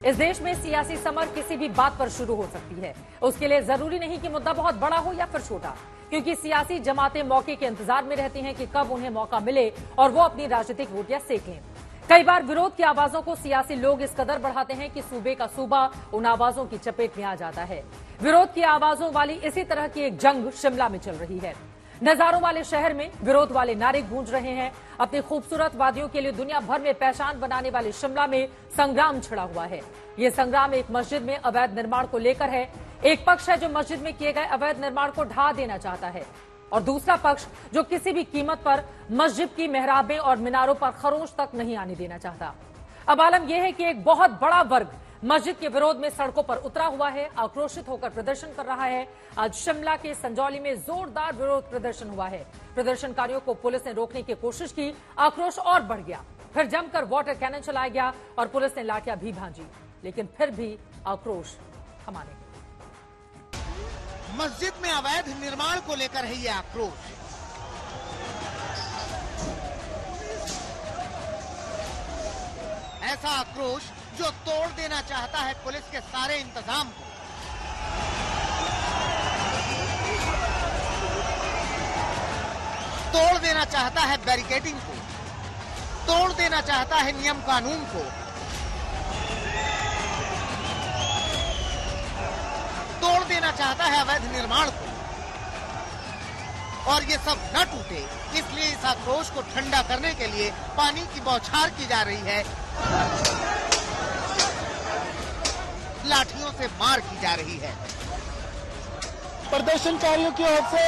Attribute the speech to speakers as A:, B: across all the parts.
A: इस देश में सियासी समर किसी भी बात पर शुरू हो सकती है। उसके लिए जरूरी नहीं कि मुद्दा बहुत बड़ा हो या फिर छोटा, क्योंकि सियासी जमातें मौके के इंतजार में रहती हैं कि कब उन्हें मौका मिले और वो अपनी राजनीतिक रोटियां सेक लें। कई बार विरोध की आवाजों को सियासी लोग इस कदर बढ़ाते हैं कि सूबे का सूबा उन आवाजों की चपेट में आ जाता है। विरोध की आवाजों वाली इसी तरह की एक जंग शिमला में चल रही है। नजारों वाले शहर में विरोध वाले नारे गूंज रहे हैं। अपनी खूबसूरत वादियों के लिए दुनिया भर में पहचान बनाने वाले शिमला में संग्राम छिड़ा हुआ है। ये संग्राम एक मस्जिद में अवैध निर्माण को लेकर है। एक पक्ष है जो मस्जिद में किए गए अवैध निर्माण को ढा देना चाहता है और दूसरा पक्ष जो किसी भी कीमत पर मस्जिद की मेहराबें और मीनारों पर खरोंच तक नहीं आने देना चाहता। अब आलम यह है कि एक बहुत बड़ा वर्ग मस्जिद के विरोध में सड़कों पर उतरा हुआ है, आक्रोशित होकर प्रदर्शन कर रहा है। आज शिमला के संजौली में जोरदार विरोध प्रदर्शन हुआ है। प्रदर्शनकारियों को पुलिस ने रोकने की कोशिश की, आक्रोश और बढ़ गया। फिर जमकर वाटर कैनन चलाया गया और पुलिस ने लाठियां भी भांजी, लेकिन फिर भी आक्रोश थमा नहीं।
B: मस्जिद में अवैध निर्माण को लेकर है ये आक्रोश। ऐसा आक्रोश जो तोड़ देना चाहता है पुलिस के सारे इंतजाम को। तोड़ देना चाहता है बैरिकेडिंग को, तोड़ देना चाहता है नियम कानून को, तोड़ देना चाहता है अवैध निर्माण को। और ये सब न टूटे, इसलिए इस आक्रोश को ठंडा करने के लिए पानी की बौछार की जा रही है, लाठियों से मार की जा रही है।
C: प्रदर्शनकारियों की ओर से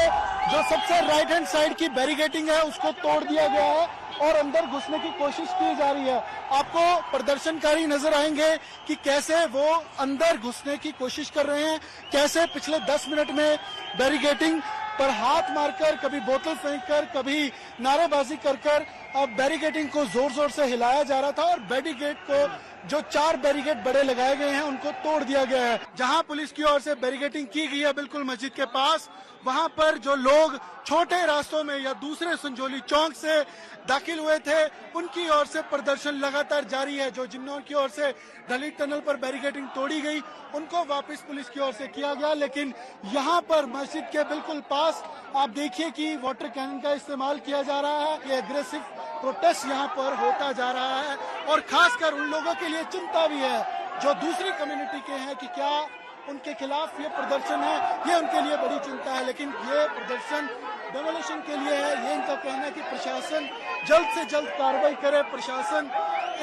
C: जो सबसे राइट हैंड साइड की बैरिकेडिंग है उसको तोड़ दिया गया है और अंदर घुसने की कोशिश की जा रही है। आपको प्रदर्शनकारी नजर आएंगे कि कैसे वो अंदर घुसने की कोशिश कर रहे हैं, कैसे पिछले 10 मिनट में बैरिकेडिंग पर हाथ मारकर, कभी बोतल फेंककर, कभी नारेबाजी कर अब बैरिकेडिंग को जोर जोर से हिलाया जा रहा था और बैरिकेड को जो 4 बैरिकेड बड़े लगाए गए हैं उनको तोड़ दिया गया है। जहां पुलिस की ओर से बैरिकेडिंग की गई है बिल्कुल मस्जिद के पास, वहां पर जो लोग छोटे रास्तों में या दूसरे संजौली चौक से दाखिल हुए थे उनकी ओर से प्रदर्शन लगातार जारी है। जो जिन्हों की ओर से ढली टनल पर बैरिकेडिंग तोड़ी गई उनको वापस पुलिस की ओर से किया गया, लेकिन यहाँ पर मस्जिद के बिल्कुल पास आप देखिए कि वाटर कैनन का इस्तेमाल किया जा रहा है। ये एग्रेसिव प्रोटेस्ट यहाँ पर होता जा रहा है और खासकर उन लोगों के लिए चिंता भी है जो दूसरी कम्युनिटी के हैं कि क्या उनके खिलाफ ये प्रदर्शन है, ये उनके लिए बड़ी चिंता है। लेकिन ये प्रदर्शन डेमोलिशन के लिए है, ये इनका कहना है कि प्रशासन जल्द से जल्द कार्रवाई करे, प्रशासन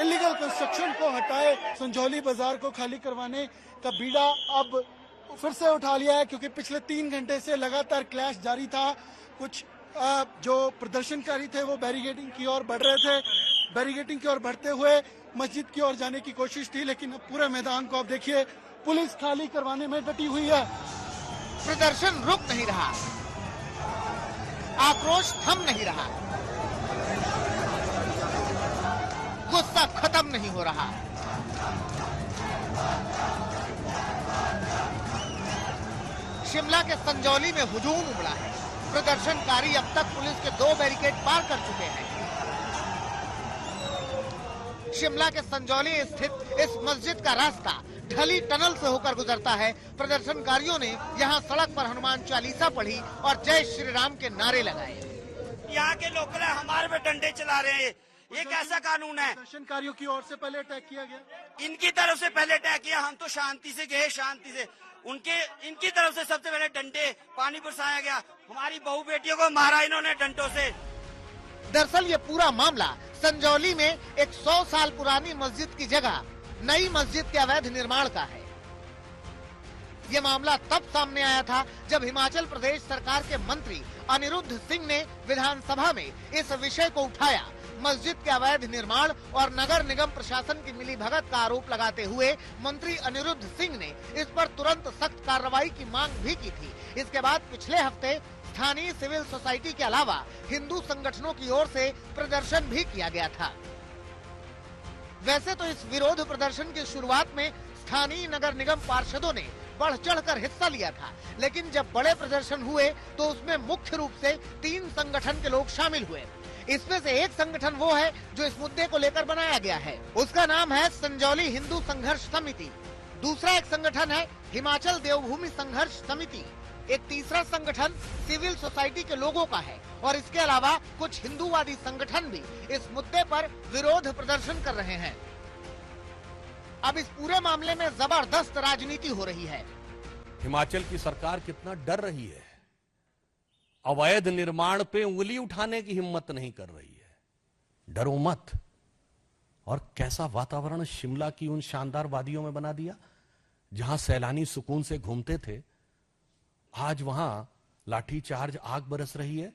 C: इलीगल कंस्ट्रक्शन को हटाए। संजौली बाजार को खाली करवाने का बीड़ा अब फिर से उठा लिया है क्योंकि पिछले 3 घंटे से लगातार क्लैश जारी था। कुछ जो प्रदर्शनकारी थे वो बैरिकेडिंग की ओर बढ़ रहे थे, बैरिकेडिंग की ओर बढ़ते हुए मस्जिद की ओर जाने की कोशिश थी, लेकिन अब पूरे मैदान को आप देखिए पुलिस खाली करवाने में डटी हुई है।
B: प्रदर्शन रुक नहीं रहा, आक्रोश थम नहीं रहा, गुस्सा खत्म नहीं हो रहा। शिमला के संजौली में हुजूम उमड़ा है। प्रदर्शनकारी अब तक पुलिस के 2 बैरिकेड पार कर चुके हैं। शिमला के संजौली स्थित इस मस्जिद का रास्ता ढली टनल से होकर गुजरता है। प्रदर्शनकारियों ने यहाँ सड़क पर हनुमान चालीसा पढ़ी और जय श्री राम के नारे लगाए।
D: यहाँ के लोकल है, हमारे पे डंडे चला रहे हैं, ये कैसा कानून है?
C: प्रदर्शनकारियों की ओर से पहले अटैक किया गया,
D: इनकी तरफ से पहले अटैक किया। हम तो शांति से गए, शांति से। इनकी तरफ से सबसे पहले डंडे, पानी बरसाया गया, हमारी बहू बेटियों को मारा इन्होंने डंडों से।
B: दरअसल ये पूरा मामला संजौली में एक 100 साल पुरानी मस्जिद की जगह नई मस्जिद के अवैध निर्माण का है। ये मामला तब सामने आया था जब हिमाचल प्रदेश सरकार के मंत्री अनिरुद्ध सिंह ने विधानसभा में इस विषय को उठाया। मस्जिद के अवैध निर्माण और नगर निगम प्रशासन की मिलीभगत का आरोप लगाते हुए मंत्री अनिरुद्ध सिंह ने इस पर तुरंत सख्त कार्रवाई की मांग भी की थी। इसके बाद पिछले हफ्ते स्थानीय सिविल सोसाइटी के अलावा हिंदू संगठनों की ओर से प्रदर्शन भी किया गया था। वैसे तो इस विरोध प्रदर्शन की शुरुआत में स्थानीय नगर निगम पार्षदों ने बढ़ चढ़कर हिस्सा लिया था, लेकिन जब बड़े प्रदर्शन हुए तो उसमें मुख्य रूप से 3 संगठन के लोग शामिल हुए। इसमें से एक संगठन वो है जो इस मुद्दे को लेकर बनाया गया है। उसका नाम है संजौली हिंदू संघर्ष समिति। दूसरा एक संगठन है हिमाचल देवभूमि संघर्ष समिति। एक तीसरा संगठन सिविल सोसाइटी के लोगों का है और इसके अलावा कुछ हिंदूवादी संगठन भी इस मुद्दे पर विरोध प्रदर्शन कर रहे हैं। अब इस पूरे मामले में जबरदस्त राजनीति हो रही है।
E: हिमाचल की सरकार कितना डर रही है, अवैध निर्माण पे उंगली उठाने की हिम्मत नहीं कर रही है। डरो मत। और कैसा वातावरण शिमला की उन शानदार वादियों में बना दिया जहां सैलानी सुकून से घूमते थे। आज वहां लाठीचार्ज, आग बरस रही है।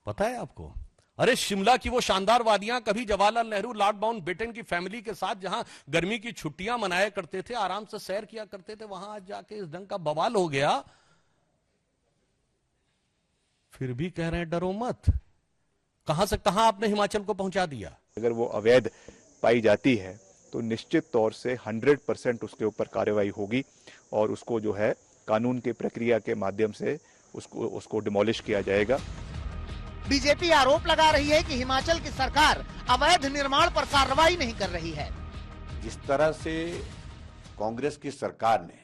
E: पता है आपको? अरे शिमला की वो शानदार वादियां कभी जवाहरलाल नेहरू, लॉर्ड माउंटबेटन की फैमिली के साथ जहां गर्मी की छुट्टियां मनाया करते थे, आराम से सैर किया करते थे, वहां आज जाके इस ढंग का बवाल हो गया। फिर भी कह रहे हैं डरो मत। कहां से कहां आपने हिमाचल को पहुंचा दिया।
F: अगर वो अवैध पाई जाती है तो निश्चित तौर से 100% उसके ऊपर कार्रवाई होगी और उसको जो है कानून की प्रक्रिया के माध्यम से उसको डिमोलिश किया जाएगा।
B: बीजेपी आरोप लगा रही है कि हिमाचल की सरकार अवैध निर्माण पर कार्रवाई नहीं कर रही है।
G: जिस तरह से कांग्रेस की सरकार ने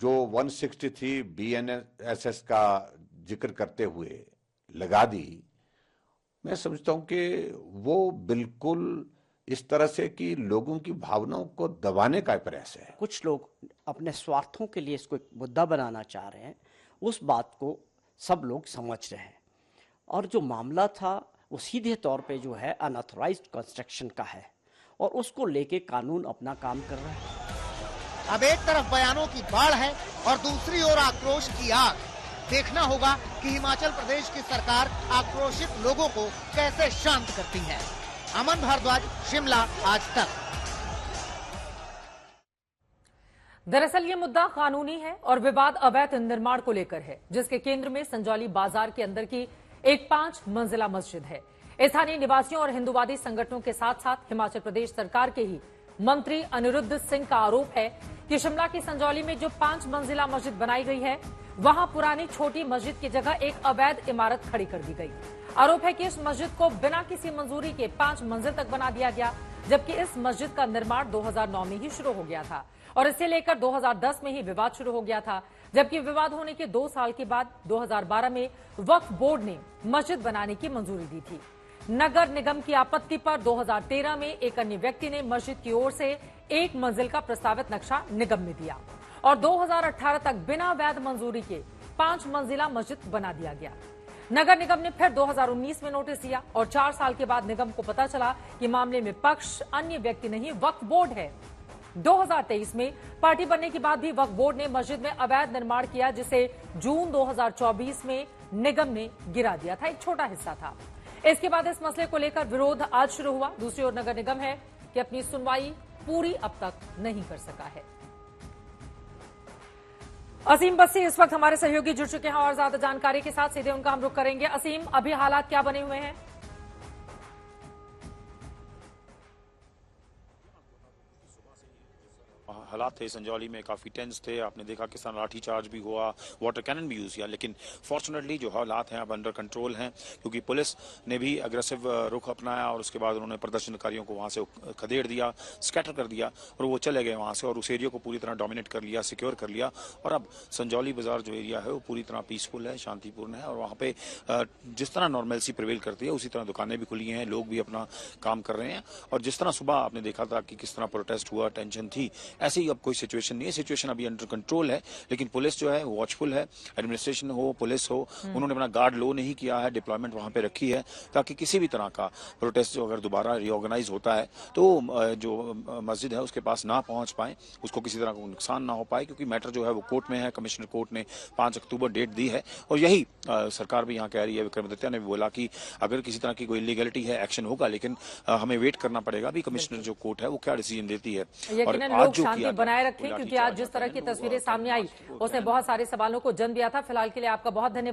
G: जो 163 BNSS का जिक्र करते हुए लगा दी, मैं समझता हूं कि वो बिल्कुल इस तरह से कि लोगों की भावनाओं को दबाने का प्रयास है।
H: कुछ लोग अपने स्वार्थों के लिए इसको एक मुद्दा बनाना चाह रहे हैं। उस बात को सब लोग समझ रहे हैं और जो मामला था वो सीधे तौर पे जो है अनऑथराइज्ड कंस्ट्रक्शन का है और उसको लेके कानून अपना काम कर रहा है।
B: अब एक तरफ बयानों की बाढ़ है और दूसरी ओर आक्रोश की आग। देखना होगा कि हिमाचल प्रदेश की सरकार आक्रोशित लोगों को कैसे शांत करती है। अमन भारद्वाज, शिमला, आज तक।
A: दरअसल ये मुद्दा कानूनी है और विवाद अवैध निर्माण को लेकर है, जिसके केंद्र में संजौली बाजार के अंदर की एक 5 मंजिला मस्जिद है। स्थानीय निवासियों और हिंदूवादी संगठनों के साथ साथ हिमाचल प्रदेश सरकार के ही मंत्री अनिरुद्ध सिंह का आरोप है कि शिमला की संजौली में जो 5 मंजिला मस्जिद बनाई गई है, वहां पुरानी छोटी मस्जिद की जगह एक अवैध इमारत खड़ी कर दी गई। आरोप है कि इस मस्जिद को बिना किसी मंजूरी के 5 मंजिल तक बना दिया गया, जबकि इस मस्जिद का निर्माण 2009 में ही शुरू हो गया था और इसे लेकर 2010 में ही विवाद शुरू हो गया था। जबकि विवाद होने के 2 साल के बाद 2012 में वक्फ बोर्ड ने मस्जिद बनाने की मंजूरी दी थी। नगर निगम की आपत्ति पर 2013 में एक अन्य व्यक्ति ने मस्जिद की ओर से 1 मंजिल का प्रस्तावित नक्शा निगम में दिया और 2018 तक बिना वैध मंजूरी के 5 मंजिला मस्जिद बना दिया गया। नगर निगम ने फिर 2019 में नोटिस दिया और 4 साल के बाद निगम को पता चला कि मामले में पक्ष अन्य व्यक्ति नहीं, वक्फ बोर्ड है। 2023 में पार्टी बनने के बाद भी वक्फ बोर्ड ने मस्जिद में अवैध निर्माण किया, जिसे जून 2024 में निगम ने गिरा दिया था। एक छोटा हिस्सा था। इसके बाद इस मसले को लेकर विरोध आज शुरू हुआ। दूसरी ओर नगर निगम है कि अपनी सुनवाई पूरी अब तक नहीं कर सका है। असीम बस्सी इस वक्त हमारे सहयोगी जुड़ चुके हैं और ज्यादा जानकारी के साथ सीधे उनका हम रुख करेंगे। असीम, अभी हालात क्या बने हुए हैं?
I: हालात थे संजौली में काफ़ी टेंस थे। आपने देखा किस तरह लाठी चार्ज भी हुआ, वाटर कैनन भी यूज़ किया, लेकिन फॉर्चुनेटली जो हालात हैं अब अंडर कंट्रोल हैं, क्योंकि पुलिस ने भी अग्रेसिव रुख अपनाया और उसके बाद उन्होंने प्रदर्शनकारियों को वहाँ से खदेड़ दिया, स्कैटर कर दिया और वो चले गए वहाँ से और उस एरिया को पूरी तरह डोमिनेट कर लिया, सिक्योर कर लिया। और अब संजौली बाजार जो एरिया है वो पूरी तरह पीसफुल है, शांतिपूर्ण है और वहाँ पे जिस तरह नॉर्मलसी प्रिवेल करती है उसी तरह दुकानें भी खुली हैं, लोग भी अपना काम कर रहे हैं। और जिस तरह सुबह आपने देखा था कि किस तरह प्रोटेस्ट हुआ, टेंशन थी, ऐसे ही अब कोई सिचुएशन नहीं है। सिचुएशन अभी अंडर कंट्रोल है, लेकिन पुलिस जो है वॉचफुल है। एडमिनिस्ट्रेशन हो, पुलिस हो, उन्होंने अपना गार्ड लो नहीं किया है, डिप्लॉयमेंट वहां पे रखी है ताकि किसी भी तरह का प्रोटेस्ट जो अगर दोबारा रीऑर्गेनाइज होता है तो जो मस्जिद है उसके पास ना पहुंच पाए, उसको किसी तरह का नुकसान ना हो पाए, क्योंकि मैटर जो है वो कोर्ट में है। कमिश्नर कोर्ट ने 5 अक्टूबर डेट दी है और यही सरकार भी यहाँ कह रही है। विक्रमादित्य ने भी बोला कि अगर किसी तरह की कोई इलीगलिटी है एक्शन होगा, लेकिन हमें वेट करना पड़ेगा अभी कमिश्नर जो कोर्ट है वो क्या डिसीजन देती है।
A: और आज जो शांति बनाए रखें, क्योंकि आज जिस तरह की तस्वीरें सामने आई उसने बहुत सारे सवालों को जन्म दिया था। फिलहाल के लिए आपका बहुत धन्यवाद।